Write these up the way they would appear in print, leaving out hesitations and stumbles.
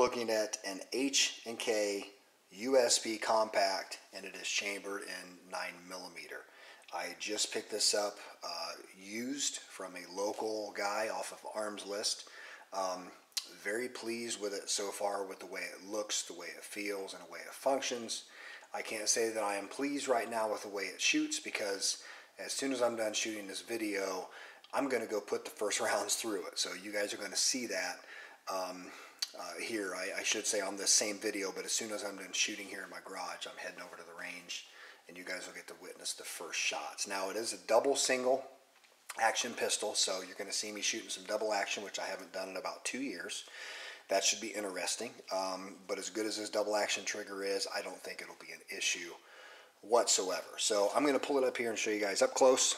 looking at an H&K USP compact, and it is chambered in 9mm. I just picked this up used from a local guy off of Arms List. Very pleased with it so far, with the way it looks, the way it feels, and the way it functions. I can't say that I am pleased right now with the way it shoots, because as soon as I'm done shooting this video, I'm going to go put the first rounds through it. So you guys are going to see that here, I should say, on this same video. But as soon as I'm done shooting here in my garage, I'm heading over to the range, and you guys will get to witness the first shots. Now, it is a double single action pistol, so you're going to see me shooting some double action, which I haven't done in about 2 years. That should be interesting. But as good as this double action trigger is, I don't think it'll be an issue whatsoever. So I'm going to pull it up here and show you guys up close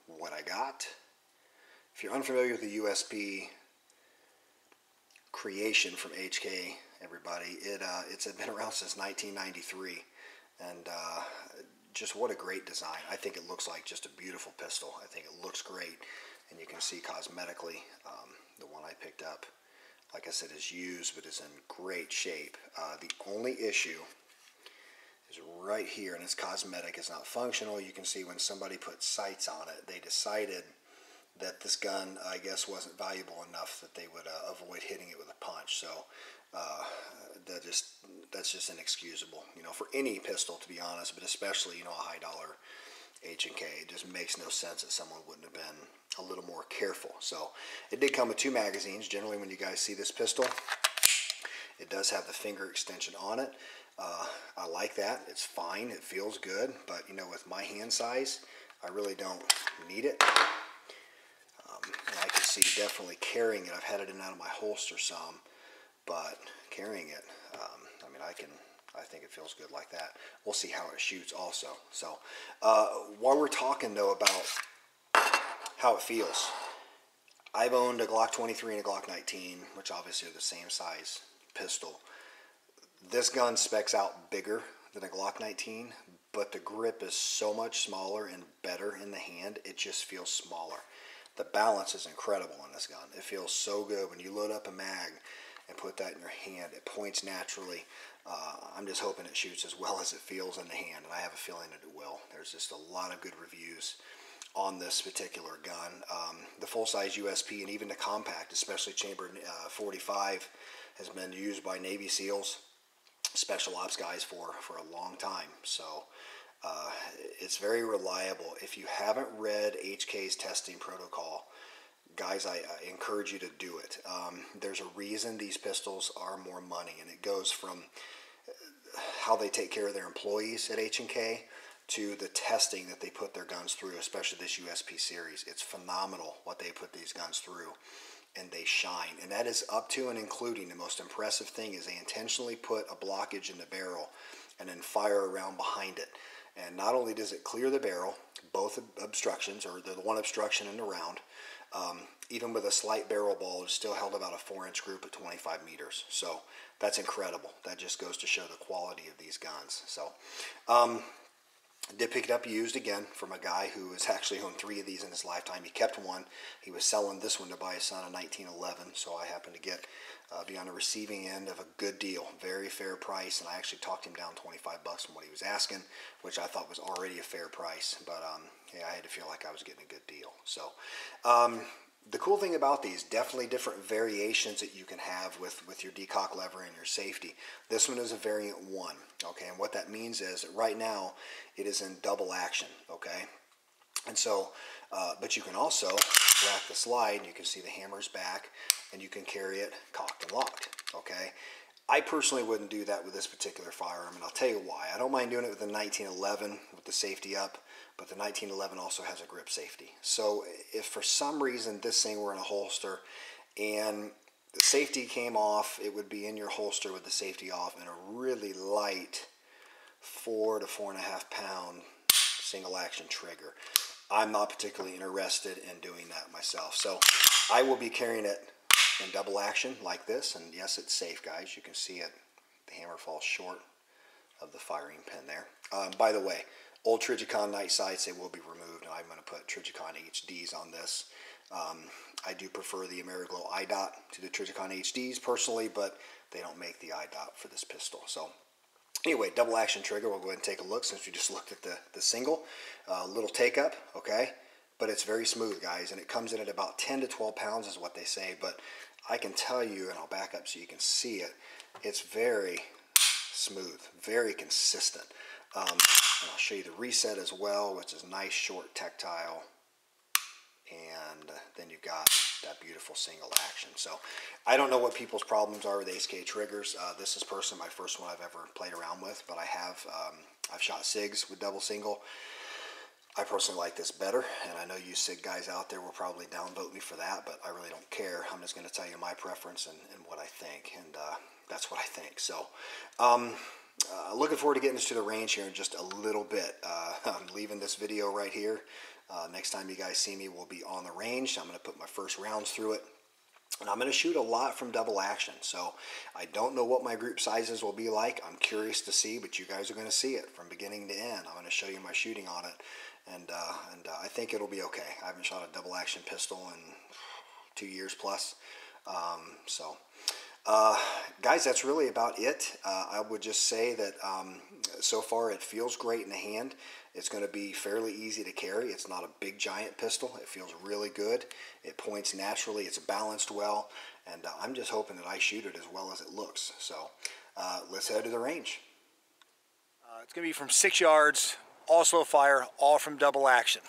what I got. If you're unfamiliar with the USP creation from HK, everybody, it's been around since 1993, and just what a great design. I think it looks like just a beautiful pistol. I think it looks great, and you can see cosmetically, the one I picked up, like I said, is used, but is in great shape. The only issue is right here, and it's cosmetic. It's not functional. You can see when somebody put sights on it, they decided that this gun, I guess, wasn't valuable enough that they would avoid hitting it with a punch. So that's just inexcusable, you know, for any pistol, to be honest, but especially, you know, a high dollar H&K. It just makes no sense that someone wouldn't have been a little more careful. So it did come with 2 magazines. Generally, when you guys see this pistol, it does have the finger extension on it. I like that. It's fine. It feels good. But, you know, with my hand size, I really don't need it. And I can see definitely carrying it. I've had it in and out of my holster some, but carrying it, I mean, I think it feels good like that. We'll see how it shoots also. So while we're talking, though, about how it feels, I've owned a Glock 23 and a Glock 19, which obviously are the same size pistol. This gun specs out bigger than a Glock 19, but the grip is so much smaller and better in the hand, it just feels smaller. The balance is incredible on this gun. It feels so good when you load up a mag and put that in your hand. It points naturally. I'm just hoping it shoots as well as it feels in the hand, and I have a feeling that it will. There's just a lot of good reviews on this particular gun. The full-size USP and even the compact, especially chambered 45, has been used by Navy SEALs, special ops guys for a long time. So it's very reliable. If you haven't read HK's testing protocol, guys, I encourage you to do it. There's a reason these pistols are more money, and it goes from how they take care of their employees at H&K to the testing that they put their guns through, especially this USP series. It's phenomenal what they put these guns through, and they shine. And that is up to and including, the most impressive thing is they intentionally put a blockage in the barrel and then fire around behind it. And not only does it clear the barrel, both obstructions, or the one obstruction in the round, even with a slight barrel ball, it's still held about a 4-inch group at 25 meters. So that's incredible. That just goes to show the quality of these guns. So did pick it up used again from a guy who has actually owned 3 of these in his lifetime. He kept one. He was selling this one to buy his son a 1911, so I happened to be on the receiving end of a good deal, very fair price, and I actually talked him down 25 bucks from what he was asking, which I thought was already a fair price, but yeah, I had to feel like I was getting a good deal. So the cool thing about these, definitely different variations that you can have with your decock lever and your safety. This one is a variant 1, okay, and what that means is that right now it is in double action, okay, and so, but you can also rack the slide, and you can see the hammer's back, and you can carry it cocked and locked, okay. I personally wouldn't do that with this particular firearm, and I'll tell you why. I don't mind doing it with the 1911 with the safety up, but the 1911 also has a grip safety. So if for some reason this thing were in a holster and the safety came off, it would be in your holster with the safety off, and a really light 4 to 4.5 pound single action trigger. I'm not particularly interested in doing that myself. So I will be carrying it in double action like this, and yes, it's safe, guys. You can see it. The hammer falls short of the firing pin there. By the way, old Trijicon night sights, they will be removed, and I'm going to put Trijicon HDs on this. I do prefer the Ameriglow iDot to the Trijicon HDs personally, but they don't make the iDot for this pistol. So anyway, double action trigger. We'll go ahead and take a look since we just looked at the single. Little take up, okay? But it's very smooth, guys, and it comes in at about 10 to 12 pounds is what they say, but I can tell you, and I'll back up so you can see it, it's very smooth, very consistent. And I'll show you the reset as well, which is nice, short, tactile, and then you've got that beautiful single action. So I don't know what people's problems are with HK triggers. This is personally my first one I've ever played around with, but I've shot SIGs with double single. I personally like this better, and I know you SIG guys out there will probably downvote me for that, but I really don't care. I'm just going to tell you my preference and what I think, and that's what I think. So looking forward to getting us to the range here in just a little bit. I'm leaving this video right here. Next time you guys see me, we'll be on the range. I'm going to put my first rounds through it. And I'm going to shoot a lot from double action. So I don't know what my group sizes will be like. I'm curious to see, but you guys are going to see it from beginning to end. I'm going to show you my shooting on it. And I think it'll be okay. I haven't shot a double action pistol in 2 years plus. Guys, that's really about it. I would just say that so far it feels great in the hand. It's going to be fairly easy to carry. It's not a big giant pistol. It feels really good. It points naturally. It's balanced well. And I'm just hoping that I shoot it as well as it looks. So let's head to the range. It's going to be from 6 yards, all slow fire, all from double action.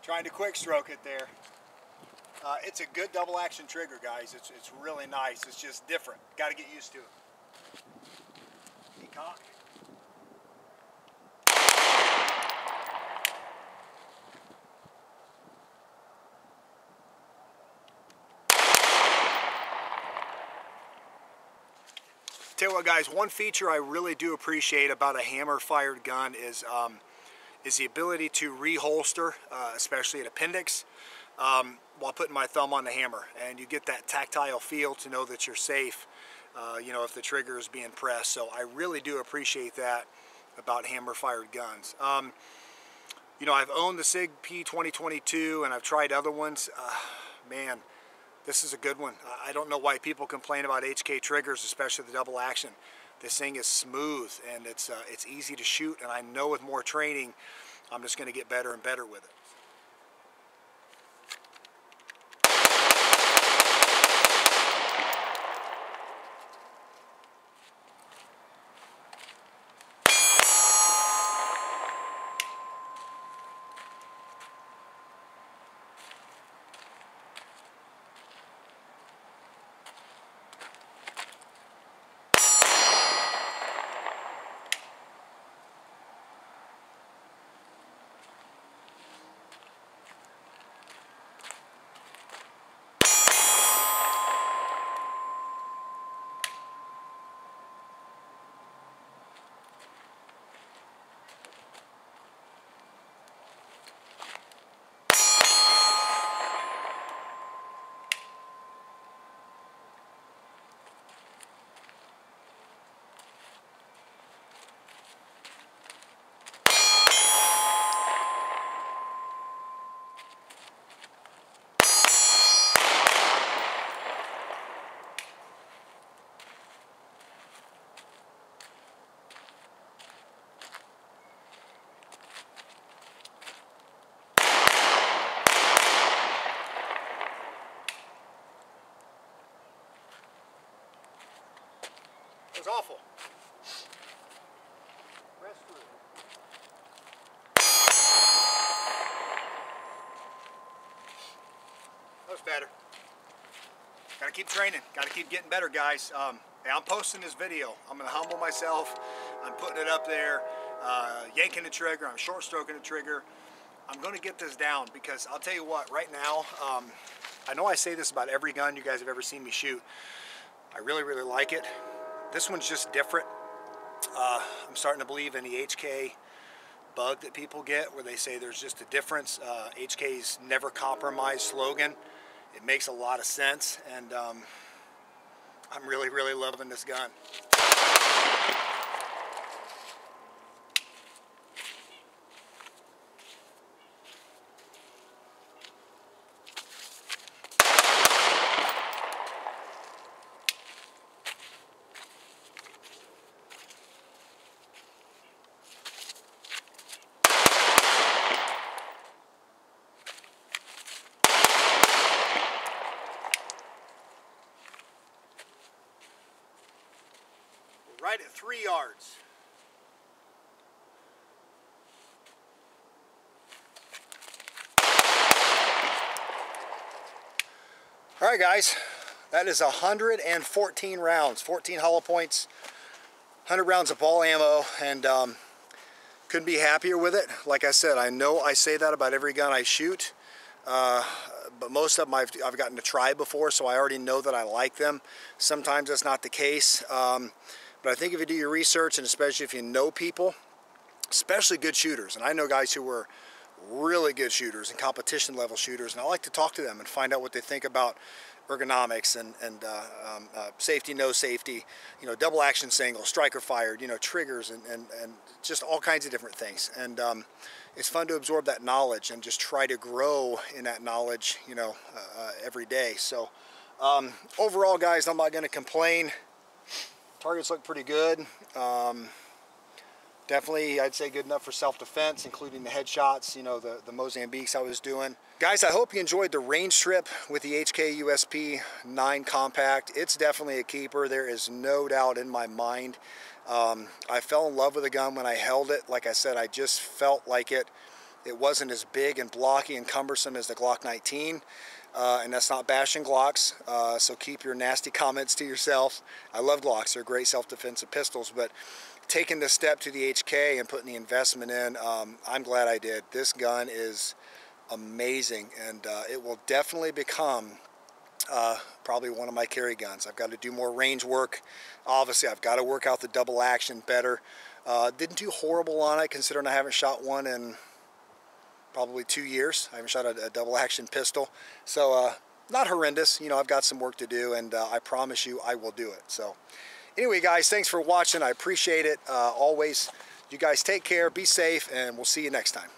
Trying to quick stroke it there. It's a good double action trigger, guys. It's really nice. It's just different. Got to get used to it. Cock. Tell you what, guys, one feature I really do appreciate about a hammer-fired gun is the ability to reholster, especially at appendix, while putting my thumb on the hammer. And you get that tactile feel to know that you're safe, you know, if the trigger is being pressed. So I really do appreciate that about hammer-fired guns. You know, I've owned the SIG P2022 and I've tried other ones. Man, this is a good one. I don't know why people complain about HK triggers, especially the double action. This thing is smooth and it's easy to shoot, and I know with more training, I'm just going to get better and better with it. Much better. Gotta keep training. Gotta keep getting better, guys. I'm posting this video. I'm gonna humble myself. I'm putting it up there, yanking the trigger. I'm short stroking the trigger. I'm gonna get this down because I'll tell you what, right now, I know I say this about every gun you guys have ever seen me shoot. I really, really like it. This one's just different. I'm starting to believe in the HK bug that people get where they say there's just a difference. HK's never compromise slogan. It makes a lot of sense, and I'm really, really loving this gun. Right at 3 yards. All right, guys, that is 114 rounds, 14 hollow points, 100 rounds of ball ammo, and couldn't be happier with it. Like I said, I know I say that about every gun I shoot, but most of them I've gotten to try before, so I already know that I like them. Sometimes that's not the case. But I think if you do your research, and especially if you know people, especially good shooters, and I know guys who were really good shooters and competition level shooters, and I like to talk to them and find out what they think about ergonomics and safety, no safety, you know, double action single, striker fired, you know, triggers and just all kinds of different things. And it's fun to absorb that knowledge and just try to grow in that knowledge, you know, every day. So overall, guys, I'm not going to complain. Targets look pretty good. Definitely, I'd say good enough for self-defense, including the headshots, you know, the Mozambiques I was doing. Guys, I hope you enjoyed the range trip with the HK USP9 Compact. It's definitely a keeper. There is no doubt in my mind. I fell in love with the gun when I held it. Like I said, I just felt like it wasn't as big and blocky and cumbersome as the Glock 19. And that's not bashing Glocks, so keep your nasty comments to yourself. I love Glocks. They're great self-defensive pistols, but taking the step to the HK and putting the investment in, I'm glad I did. This gun is amazing, and it will definitely become probably one of my carry guns. I've got to do more range work. Obviously, I've got to work out the double action better. Didn't do horrible on it, considering I haven't shot one in probably 2 years. I haven't shot a double action pistol. So not horrendous. You know, I've got some work to do, and I promise you I will do it. So anyway, guys, thanks for watching. I appreciate it. Always, you guys take care, be safe, and we'll see you next time.